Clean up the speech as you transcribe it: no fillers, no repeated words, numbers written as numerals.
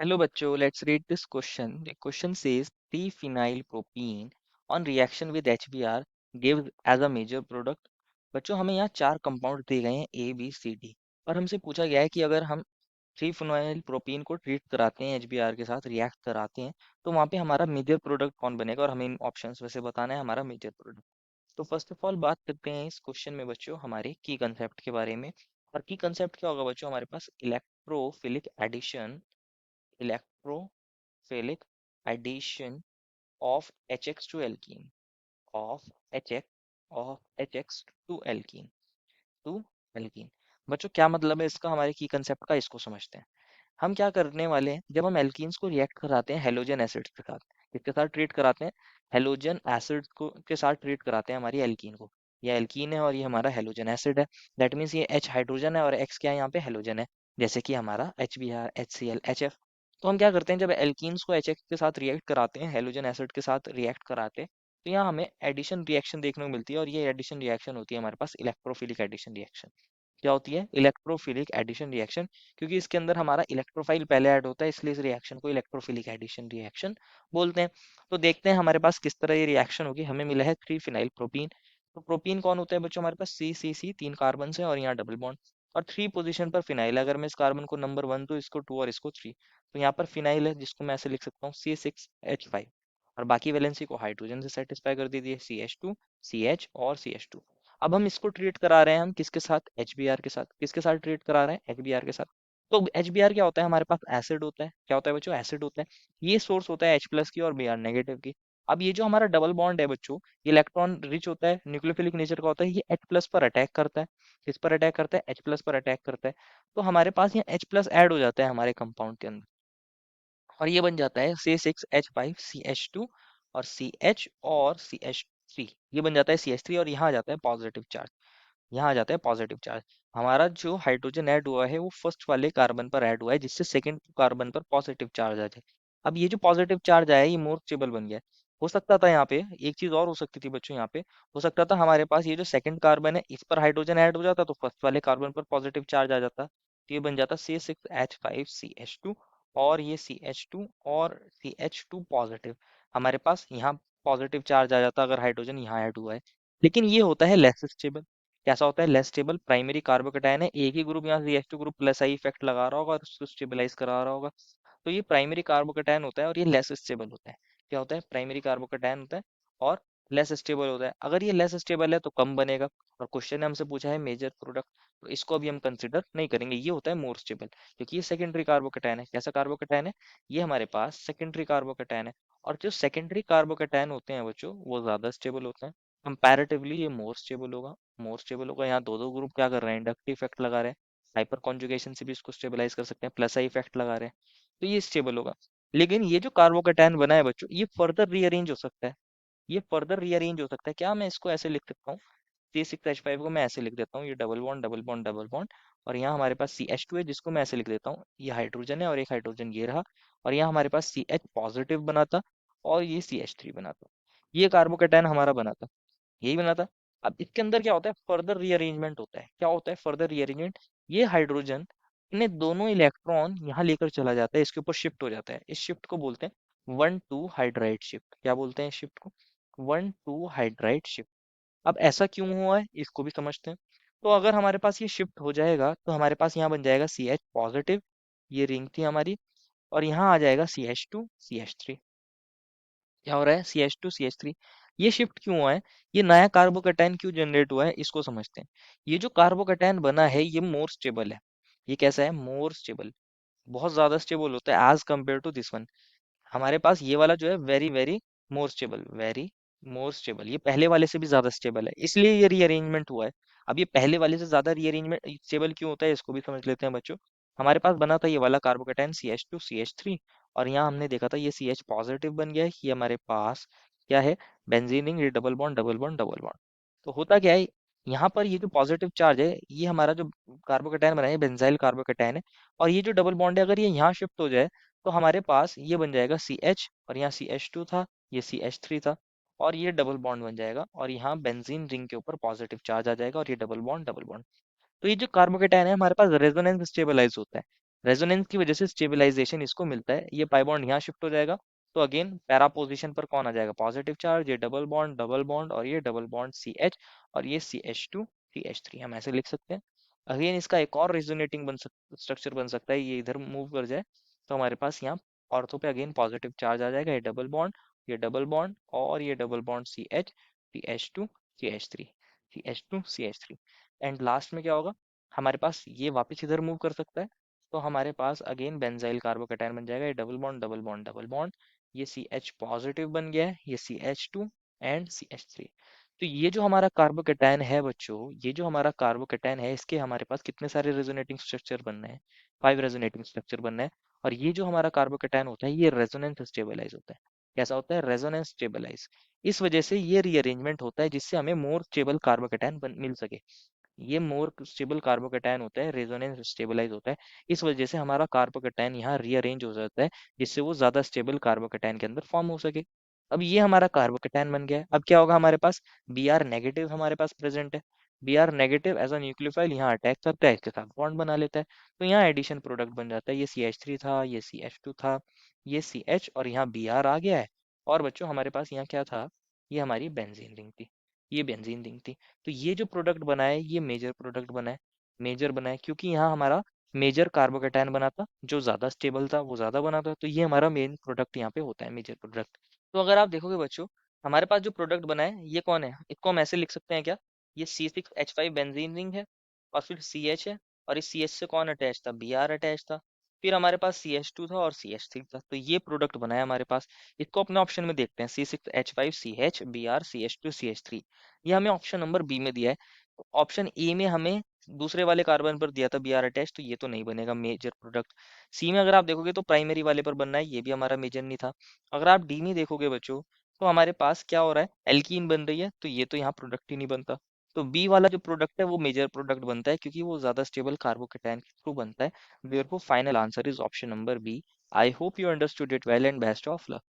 Hello बच्चों, let's read this question. The question says 3-phenyl propene on reaction with HBr gives as a major product. बच्चों हमें यहाँ चार compound दिए गए हैं ए बी सी डी और हमसे पूछा गया है कि अगर हम 3-phenyl प्रोपीन को ट्रीट कराते हैं HBr के साथ रिएक्ट कराते हैं तो वहाँ पे हमारा मेजर प्रोडक्ट कौन बनेगा और हमें इन ऑप्शंस में से बताना है हमारा मेजर प्रोडक्ट। तो फर्स्ट ऑफ ऑल बात करते हैं इस क्वेश्चन में बच्चों हमारे की कंसेप्ट के बारे में। और की कंसेप्ट क्या होगा बच्चों, हमारे पास electrophilic addition, electrophilic addition of HX to alkene, of HX of HX to alkene to alkene। बच्चों क्या मतलब है इसका, हमारे की कंसेप्ट का, इसको समझते हैं। हम क्या करने वाले हैं, जब हम एल्कीन्स को रिएक्ट कराते हैं हेलोजन एसिड्स के साथ, किसके साथ ट्रीट कराते हैं, हेलोजन एसिड को के साथ ट्रीट कराते हैं हमारी एल्कीन को। ये एल्कीन है और ये हमारा हेलोजन एसिड है। दैट मीन्स ये H हाइड्रोजन है और X क्या है, यहाँ पे हेलोजन है, जैसे कि हमारा HBr, HCl, HF। तो हम क्या करते हैं, जब एल्कीन्स को HX के साथ रिएक्ट कराते हैं, हेलोजन एसिड के साथ रिएक्ट कराते हैं, तो यहाँ हमें एडिशन रिएक्शन देखने को मिलती है और ये एडिशन रिएक्शन होती है हमारे पास इलेक्ट्रोफिलिक एडिशन रिएक्शन। क्या होती है, इलेक्ट्रोफिलिक एडिशन रिएक्शन, क्योंकि इसके अंदर हमारा इलेक्ट्रोफाइल पहले ऐड होता है, इसलिए इस रिएक्शन को इलेक्ट्रोफिलिक एडिशन रिएक्शन बोलते हैं। तो देखते हैं हमारे पास किस तरह ये रिएक्शन होगी। हमें मिला है 3-phenyl प्रोपीन। तो प्रोपीन कौन होता है बच्चों, हमारे पास सी सी सी, 3 कार्बन है और यहाँ डबल बॉन्ड, और 3 पोजीशन पर फिनाइल। अगर मैं इस कार्बन को नंबर 1 तो इसको 2 और इसको 3, तो यहाँ पर फिनाइल है जिसको मैं ऐसे लिख सकता हूँ C6H5। और बाकी वैलेंसी को हाइड्रोजन से सेटिस्फाई कर दीजिए, CH2, CH और CH2। अब हम इसको ट्रीट करा रहे हैं, हम किसके साथ, HBr के साथ। किसके साथ ट्रीट करा रहे हैं, HBr के साथ। तो HBr क्या होता है, हमारे पास एसिड होता है। क्या होता है बच्चों, एसिड होता है। ये सोर्स होता है H+ की और Br नेगेटिव की। अब ये जो हमारा डबल बॉन्ड है बच्चों, ये इलेक्ट्रॉन रिच होता है, न्यूक्लियोफिलिक नेचर का होता है, ये H+ पर अटैक करता है। किस पर अटैक करता है, H+ पर अटैक करता है। तो हमारे पास यहाँ H+ ऐड हो जाता है हमारे कंपाउंड के अंदर, और ये बन जाता है C6H5CH2 और CH और CH3। ये बन जाता है CH3 और यहाँ आ जाता है पॉजिटिव चार्ज। यहाँ आ जाता है पॉजिटिव चार्ज। हमारा जो हाइड्रोजन ऐड हुआ है वो फर्स्ट वाले कार्बन पर ऐड हुआ है, जिससे सेकंड कार्बन पर पॉजिटिव चार्ज आ जाए। अब ये जो पॉजिटिव चार्ज आया है, ये मोर स्टेबल बन गया है। हो सकता था यहाँ पे एक चीज और हो सकती थी बच्चों, यहाँ पे हो सकता था हमारे पास ये जो सेकंड कार्बन है इस पर हाइड्रोजन ऐड हो जाता तो फर्स्ट वाले कार्बन पर पॉजिटिव चार्ज आ जाता, तो ये बन जाता C6H5CH2 और ये CH2 और CH2 पॉजिटिव। हमारे पास यहाँ पॉजिटिव चार्ज आ जाता अगर हाइड्रोजन यहाँ ऐड हुआ है। लेकिन ये होता है लेस स्टेबल। कैसा होता है, लेस स्टेबल। प्राइमरी कार्बोकेटायन है, एक ही ग्रुप यहाँ reactive group plus I effect लगा रहा होगा और उसको स्टेबलाइज करा रहा होगा। तो ये प्राइमरी कार्बोकेटायन होता है और ये लेस स्टेबल होता है। क्या होता है, प्राइमरी कार्बोकेटायन होता है और लेस स्टेबल होता है। अगर ये लेस स्टेबल है तो कम बनेगा, और क्वेश्चन ने हमसे पूछा है मेजर प्रोडक्ट, तो इसको अभी हम कंसिडर नहीं करेंगे। ये होता है मोर स्टेबल, क्योंकि ये सेकेंडरी कार्बोकेटायन है। कैसा कार्बोकेटायन है, ये हमारे पास सेकेंडरी कार्बोकेटायन है। और जो सेकेंडरी कार्बोकेटायन होते हैं बच्चों, वो ज्यादा स्टेबल होते हैं। कंपैरेटिवली ये मोर स्टेबल होगा। मोर स्टेबल होगा, यहाँ दो दो ग्रुप क्या कर रहे हैं, इंडक्टिव इफेक्ट लगा रहे हैं। हाइपर कॉन्जुगेशन से भी इसको स्टेबलाइज कर सकते हैं, प्लस आई इफेक्ट लगा रहे हैं, तो ये स्टेबल होगा। लेकिन ये जो कार्बोकेटायन बना है बच्चों, ये फर्दर रीअरेंज हो सकता है। ये फर्दर रीअरेंज हो सकता है। क्या मैं इसको ऐसे लिख सकता हूँ, C6H5 को मैं ऐसे लिख देता हूँ, ये double bond double bond double bond, और यहाँ हमारे पास CH2 है जिसको मैं ऐसे लिख देता हूँ, ये हाइड्रोजन है और एक हाइड्रोजन ये रहा, और यहाँ हमारे पास CH पॉजिटिव बना था और ये CH3 बना था। ये कार्बोकेटायन हमारा बना था, यही बना था। अब इसके अंदर क्या होता है, फर्दर रीअरेंजमेंट होता है। क्या होता है फर्दर रीअरेंजमेंट, ये हाइड्रोजन अपने दोनों इलेक्ट्रॉन यहाँ लेकर चला जाता है, इसके ऊपर शिफ्ट हो जाता है। इस शिफ्ट को बोलते हैं 1 2 हाइड्राइड शिफ्ट। क्या बोलते हैं इस शिफ्ट को, 1 2 हाइड्राइड शिफ्ट। अब ऐसा क्यों हुआ है इसको भी समझते हैं। तो अगर हमारे पास ये शिफ्ट हो जाएगा तो हमारे पास यहाँ बन जाएगा CH पॉजिटिव, ये रिंग थी हमारी, और यहाँ आ जाएगा CH2 CH3। क्या हो रहा है, CH2 CH3। ये शिफ्ट क्यों हुआ है, ये नया कार्बोकेटायन क्यों जनरेट हुआ है, इसको समझते हैं। ये जो कार्बोकेटायन बना है ये मोर स्टेबल है। ये कैसा है, मोर स्टेबल, बहुत ज्यादा स्टेबल होता है as compare to this one. हमारे पास ये वाला जो है very very more stable, very more stable, ये पहले वाले से भी ज्यादा स्टेबल है, इसलिए ये रीअरेंजमेंट हुआ है। अब ये पहले वाले से ज्यादा रीअरेंजमेंट स्टेबल क्यों होता है, इसको भी समझ लेते हैं बच्चों। हमारे पास बना था ये वाला कार्बोकेटाइन CH2 CH3, और यहाँ हमने देखा था ये CH पॉजिटिव बन गया है। ये हमारे पास क्या है, बेंजीन रिंग, ये double bond double bond double bond. तो होता क्या है, यहाँ पर ये जो पॉजिटिव चार्ज है, ये हमारा जो कार्बोकेटाइन बना है बेंजाइल कार्बोकेटाइन है, और ये जो डबल बॉन्ड है अगर ये यहाँ शिफ्ट हो जाए तो हमारे पास ये बन जाएगा CH, और यहाँ CH2 था, ये CH3 था, और ये डबल बॉन्ड बन जाएगा, और यहाँ बेंजीन रिंग के ऊपर पॉजिटिव चार्ज आ जाएगा, और ये डबल बॉन्ड डबल बॉन्ड। तो ये जो कार्बोकेटाइन है हमारे पास रेजोनेंस स्टेबलाइज होता है। रेजोनेंस की वजह से स्टेबलाइजेशन इसको मिलता है। ये पाई बॉन्ड यहाँ शिफ्ट हो जाएगा, तो अगेन पैरा पोजिशन पर कौन आ जाएगा, पॉजिटिव चार्ज, ये डबल बॉन्ड और ये डबल बॉन्ड सी एच, और ये C H two C H three, हम ऐसे लिख सकते हैं। अगेन इसका एक और रेजोनेटिंग स्ट्रक्चर बन सकता है, ये इधर मूव कर जाए तो हमारे पास यहाँ ऑर्थो पे अगेन पॉजिटिव चार्ज आ जाएगा, ये डबल बॉन्ड, ये डबल बॉन्ड और ये double bond C H two C H three, C H two C H three. And last में क्या होगा, हमारे पास ये वापस इधर मूव कर सकता है, तो हमारे पास अगेन बेंजाइल कार्बोकेटायन बन जाएगा, ये double bond double bond double bond, ये सी एच पॉजिटिव बन गया है, ये C H two and C H three. तो ये जो हमारा कार्बोकेटायन है बच्चों, ये जो हमारा कार्बोकेटायन है, इसके हमारे पास कितने सारे रेजोनेटिंग स्ट्रक्चर बनने हैं, 5 रेजोनेटिंग स्ट्रक्चर बनने हैं। और ये जो हमारा कार्बोकेटायन होता है, ये रेजोनेंस स्टेबलाइज होता है। कैसा होता है, रेजोनेंस स्टेबलाइज। इस वजह से ये रीअरेंजमेंट होता है जिससे हमें मोर स्टेबल कार्बोकेटायन मिल सके। ये मोर स्टेबल कार्बोकेटायन होता है, रेजोनेंस स्टेबलाइज होता है। इस वजह से हमारा कार्बोकेटायन यहाँ रीअरेंज हो जाता है, जिससे वो ज्यादा स्टेबल कार्बोकेटायन के अंदर फॉर्म हो सके। अब ये हमारा कार्बोकेटायन बन गया है। अब क्या होगा, हमारे पास बी आर नेगेटिव हमारे पास प्रेजेंट है। B R negative as a nucleophile यहाँ अटैक करता है, इसके साथ बॉन्ड बना लेता है, तो यहाँ एडिशन प्रोडक्ट बन जाता है। ये सी एच थ्री था, ये सी एच टू था, ये सी एच, और यहाँ बी आर आ गया है। और बच्चों हमारे पास यहाँ क्या था, ये हमारी बेंजीन रिंग थी, ये बेंजीन रिंग थी। तो ये जो प्रोडक्ट बना है, ये मेजर प्रोडक्ट बना है। मेजर बना है क्योंकि यहाँ हमारा मेजर कार्बोकेटायन बना था, जो ज्यादा स्टेबल था वो ज्यादा बना था, तो ये हमारा मेन प्रोडक्ट यहाँ पे होता है, मेजर प्रोडक्ट। तो अगर आप देखोगे बच्चों, हमारे पास जो प्रोडक्ट बना है ये कौन है, इसको हम ऐसे लिख सकते हैं क्या, ये C6H5 बेंजीन रिंग है, और फिर सी एच है, और इस सी एच से कौन अटैच था, बी आर अटैच था। फिर हमारे पास सी एच टू था और सी एच थ्री था, तो ये प्रोडक्ट बना है हमारे पास। इसको अपने ऑप्शन में देखते हैं, C6H5CH, Br CH2CH3। ये हमें ऑप्शन नंबर बी में दिया है। ऑप्शन ए में हमें दूसरे वाले कार्बन पर दिया था बी आर अटैच, तो ये तो नहीं बनेगा मेजर प्रोडक्ट। सी में अगर आप देखोगे तो प्राइमरी वाले पर बनना है, ये भी हमारा मेजर नहीं था। अगर आप डी में देखोगे बच्चों, तो हमारे पास क्या हो रहा है, एल्कीन बन रही है, तो ये तो यहाँ प्रोडक्ट ही नहीं बनता। तो बी वाला जो प्रोडक्ट है वो मेजर प्रोडक्ट बनता है, क्योंकि वो ज्यादा स्टेबल कार्बोकेटायन के थ्रू बनता है। Therefore final answer is option number B. I hope you understood it well and best of luck.